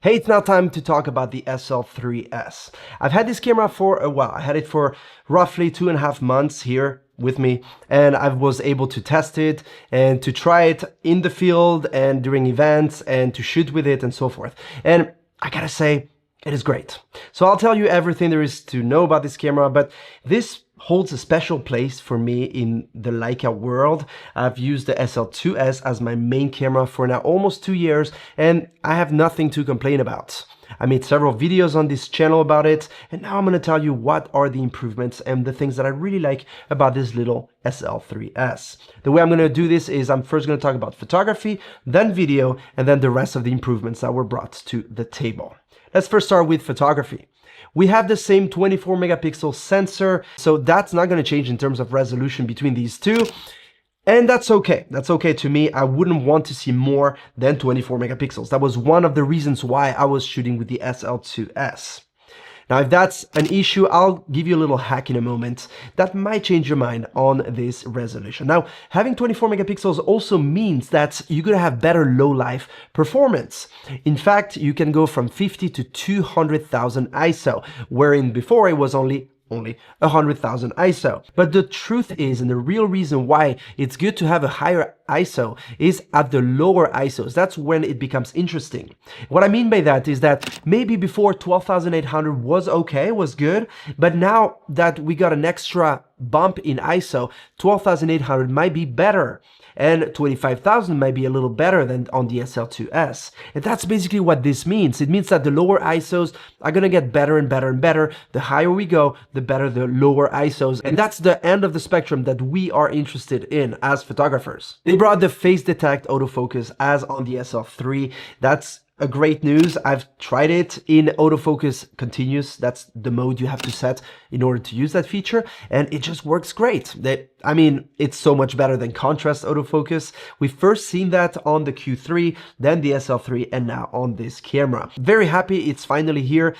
Hey, it's now time to talk about the SL3s. I've had this camera for a while. I had it for roughly 2.5 months here with me, and I was able to test it and to try it in the field and during events and to shoot with it and so forth. And I gotta say, it is great. So I'll tell you everything there is to know about this camera, but this holds a special place for me in the Leica world. I've used the SL2s as my main camera for now almost 2 years, and I have nothing to complain about. I made several videos on this channel about it, and now I'm going to tell you what are the improvements and the things that I really like about this little SL3s. The way I'm going to do this is I'm first going to talk about photography, then video, and then the rest of the improvements that were brought to the table. Let's first start with photography. We have the same 24 megapixel sensor, so that's not going to change in terms of resolution between these two. And that's okay. That's okay to me. I wouldn't want to see more than 24 megapixels. That was one of the reasons why I was shooting with the SL2s. Now, if that's an issue, I'll give you a little hack in a moment that might change your mind on this resolution. Now, having 24 megapixels also means that you're going to have better low life performance. In fact, you can go from 50 to 200,000 ISO, wherein before it was only 100,000 ISO. But the truth is, and the real reason why it's good to have a higher ISO is at the lower ISOs. That's when it becomes interesting. What I mean by that is that maybe before 12,800 was okay, was good, but now that we got an extra bump in ISO, 12,800 might be better. And 25,000 might be a little better than on the SL2s. And that's basically what this means. It means that the lower ISOs are going to get better and better and better. The higher we go, the better the lower ISOs. And that's the end of the spectrum that we are interested in as photographers. They brought the face detect autofocus as on the SL3. That's a great news. I've tried it in autofocus continuous. That's the mode you have to set in order to use that feature. And it just works great. I mean, it's so much better than contrast autofocus. We've first seen that on the Q3, then the SL3, and now on this camera. Very happy it's finally here.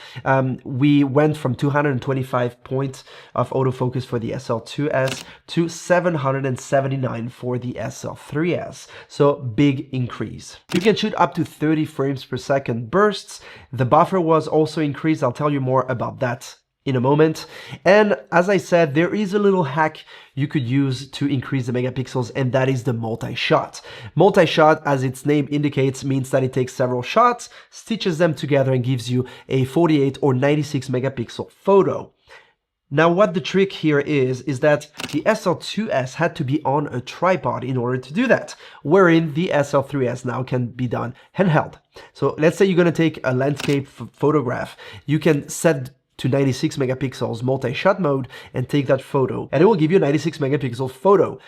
We went from 225 points of autofocus for the SL2s to 779 for the SL3s. So big increase. You can shoot up to 30 frames per second bursts. The buffer was also increased. I'll tell you more about that in a moment. And as I said, there is a little hack you could use to increase the megapixels, and that is the multi-shot. Multi-shot, as its name indicates, means that it takes several shots, stitches them together, and gives you a 48 or 96 megapixel photo. Now, what the trick here is that the SL2s had to be on a tripod in order to do that, wherein the SL3s now can be done handheld. So let's say you're going to take a landscape photograph. You can set to 96 megapixels multi-shot mode and take that photo, and it will give you a 96 megapixel photo.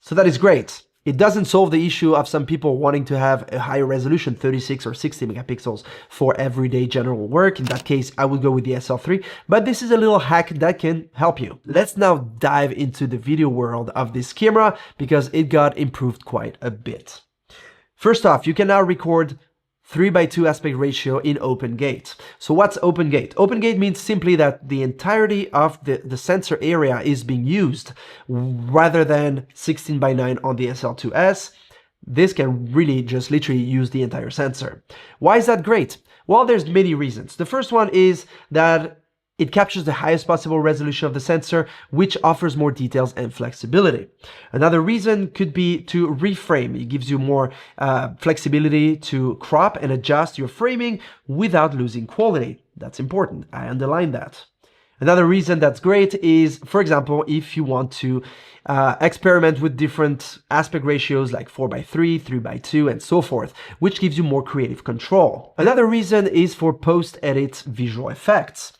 So that is great. It doesn't solve the issue of some people wanting to have a higher resolution, 36 or 60 megapixels for everyday general work. In that case, I would go with the SL3, but this is a little hack that can help you. Let's now dive into the video world of this camera because it got improved quite a bit. First off, you can now record 3:2 aspect ratio in Opengate. So what's Opengate? Opengate means simply that the entirety of the sensor area is being used rather than 16:9 on the SL2s. This can really just literally use the entire sensor. Why is that great? Well, there's many reasons. The first one is that it captures the highest possible resolution of the sensor, which offers more details and flexibility. Another reason could be to reframe. It gives you more flexibility to crop and adjust your framing without losing quality. That's important. I underline that. Another reason that's great is, for example, if you want to experiment with different aspect ratios like 4:3, 3:2, and so forth, which gives you more creative control. Another reason is for post-edit visual effects.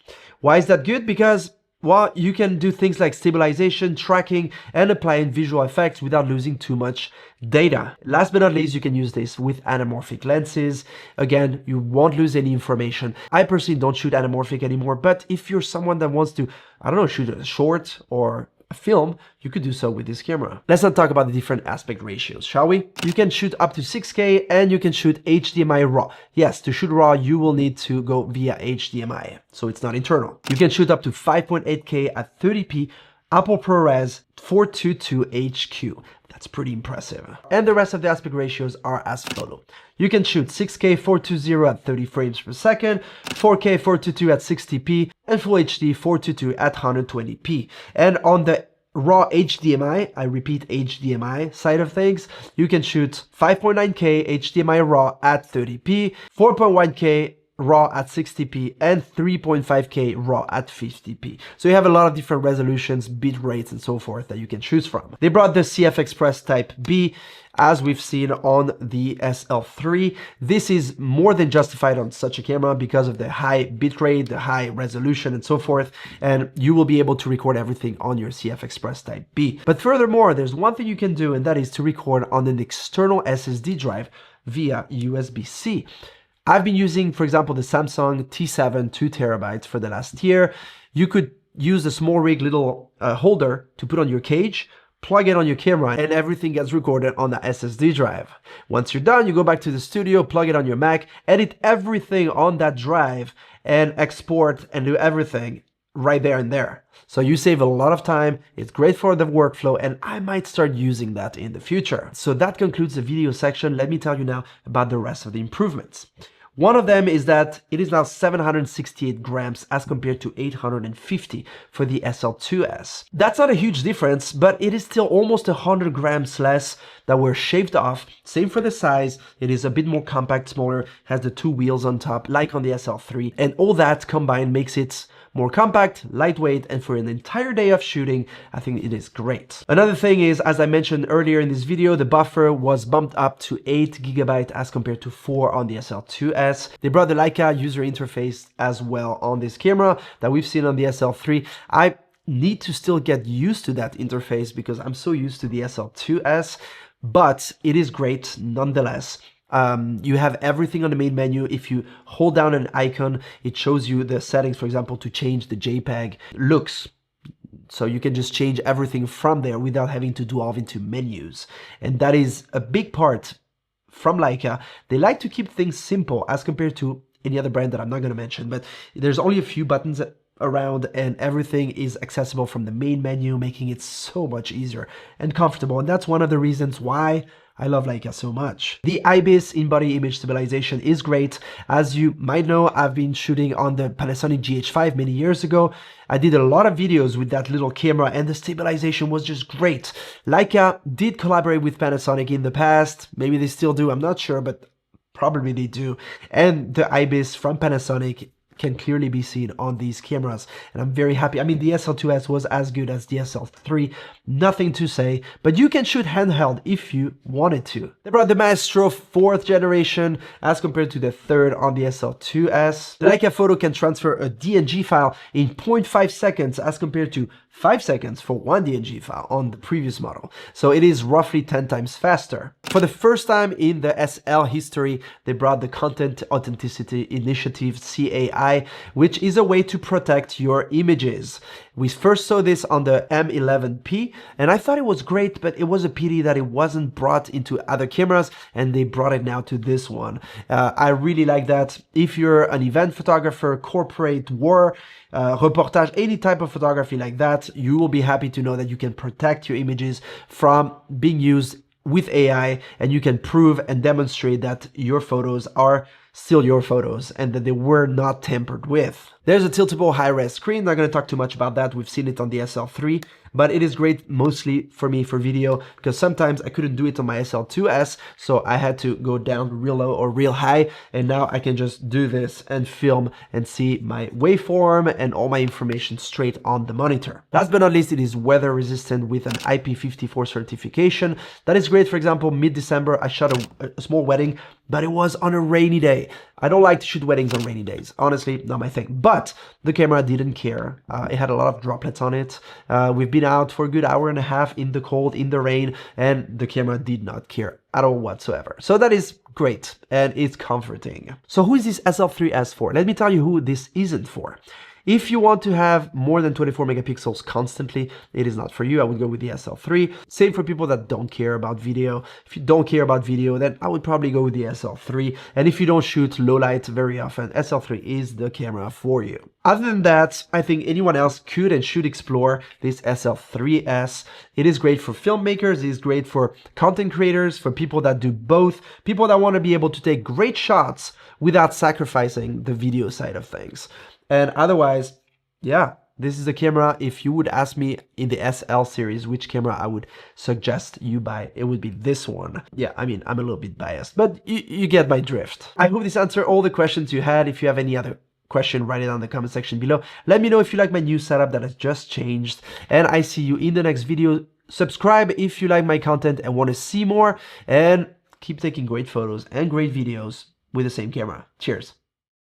Why is that good? Because, well, you can do things like stabilization, tracking, and applying visual effects without losing too much data. Last but not least, you can use this with anamorphic lenses. Again, you won't lose any information. I personally don't shoot anamorphic anymore, but if you're someone that wants to, I don't know, shoot a short or a film, you could do so with this camera. Let's not talk about the different aspect ratios, shall we? You can shoot up to 6K and you can shoot HDMI RAW. Yes, to shoot RAW, you will need to go via HDMI, so it's not internal. You can shoot up to 5.8K at 30p Apple ProRes 422HQ. That's pretty impressive. And the rest of the aspect ratios are as follow. You can shoot 6K 420 at 30 frames per second, 4K 422 at 60p, and Full HD 422 at 120p. And on the raw HDMI, I repeat HDMI side of things, you can shoot 5.9K HDMI raw at 30p, 4.1K raw at 60p, and 3.5K raw at 50p. So you have a lot of different resolutions, bit rates, and so forth that you can choose from. They brought the CF Express Type B, as we've seen on the SL3. This is more than justified on such a camera because of the high bitrate, the high resolution, and so forth, and you will be able to record everything on your CF Express Type B. But furthermore, there's one thing you can do, and that is to record on an external SSD drive via USB-C. I've been using, for example, the Samsung T7 2 terabytes for the last year. You could use a small rig little holder to put on your cage, plug it on your camera, and everything gets recorded on the SSD drive. Once you're done, you go back to the studio, plug it on your Mac, edit everything on that drive, and export and do everything right there and there. So you save a lot of time, it's great for the workflow, and I might start using that in the future. So that concludes the video section. Let me tell you now about the rest of the improvements. One of them is that it is now 768 grams as compared to 850 for the SL2s. That's not a huge difference, but it is still almost 100 grams less that were shaved off. Same for the size, it is a bit more compact, smaller, has the two wheels on top like on the SL3, and all that combined makes it more compact, lightweight, and for an entire day of shooting, I think it is great. Another thing is, as I mentioned earlier in this video, the buffer was bumped up to 8 GB as compared to 4 on the SL2s. They brought the Leica user interface as well on this camera that we've seen on the SL3. I need to still get used to that interface because I'm so used to the SL2s, but it is great nonetheless. You have everything on the main menu. If you hold down an icon, it shows you the settings, for example, to change the JPEG looks. So you can just change everything from there without having to delve into menus. And that is a big part from Leica. They like to keep things simple as compared to any other brand that I'm not going to mention, but there's only a few buttons around and everything is accessible from the main menu, making it so much easier and comfortable. And that's one of the reasons why I love Leica so much. The IBIS in-body image stabilization is great. As you might know, I've been shooting on the Panasonic GH5 many years ago. I did a lot of videos with that little camera and the stabilization was just great. Leica did collaborate with Panasonic in the past. Maybe they still do, I'm not sure, but probably they do. And the IBIS from Panasonic can clearly be seen on these cameras, and I'm very happy. I mean, the SL2s was as good as the SL3, nothing to say, but you can shoot handheld if you wanted to. They brought the Maestro 4th generation as compared to the 3rd on the SL2s. The Leica Foto can transfer a DNG file in 0.5 seconds as compared to 5 seconds for one DNG file on the previous model. So it is roughly 10 times faster. For the first time in the SL history, they brought the Content Authenticity Initiative, CAI, which is a way to protect your images. We first saw this on the M11P, and I thought it was great, but it was a pity that it wasn't brought into other cameras, and they brought it now to this one. I really like that. If you're an event photographer, corporate, war, reportage, any type of photography like that, you will be happy to know that you can protect your images from being used with AI, and you can prove and demonstrate that your photos are still your photos and that they were not tampered with. There's a tiltable high-res screen. Not going to talk too much about that. We've seen it on the SL3, but it is great mostly for me for video because sometimes I couldn't do it on my SL2s, so I had to go down real low or real high, and now I can just do this and film and see my waveform and all my information straight on the monitor. Last but not least, it is weather resistant with an IP54 certification. That is great. For example, mid-December, I shot a small wedding, but it was on a rainy day. I don't like to shoot weddings on rainy days. Honestly, not my thing. But the camera didn't care. It had a lot of droplets on it. We've been out for a good hour and a half in the cold, in the rain, and the camera did not care at all whatsoever. So that is great, and it's comforting. So who is this SL3s for? Let me tell you who this isn't for. If you want to have more than 24 megapixels constantly, it is not for you. I would go with the SL3. Same for people that don't care about video. If you don't care about video, then I would probably go with the SL3. And if you don't shoot low light very often, SL3 is the camera for you. Other than that, I think anyone else could and should explore this SL3s. It is great for filmmakers, it is great for content creators, for people that do both, people that want to be able to take great shots without sacrificing the video side of things. And otherwise, yeah, this is a camera. If you would ask me in the SL series which camera I would suggest you buy, it would be this one. Yeah, I mean, I'm a little bit biased, but you get my drift. I hope this answered all the questions you had. If you have any other question, write it down in the comment section below. Let me know if you like my new setup that has just changed, and I see you in the next video. Subscribe if you like my content and want to see more, and keep taking great photos and great videos with the same camera. Cheers.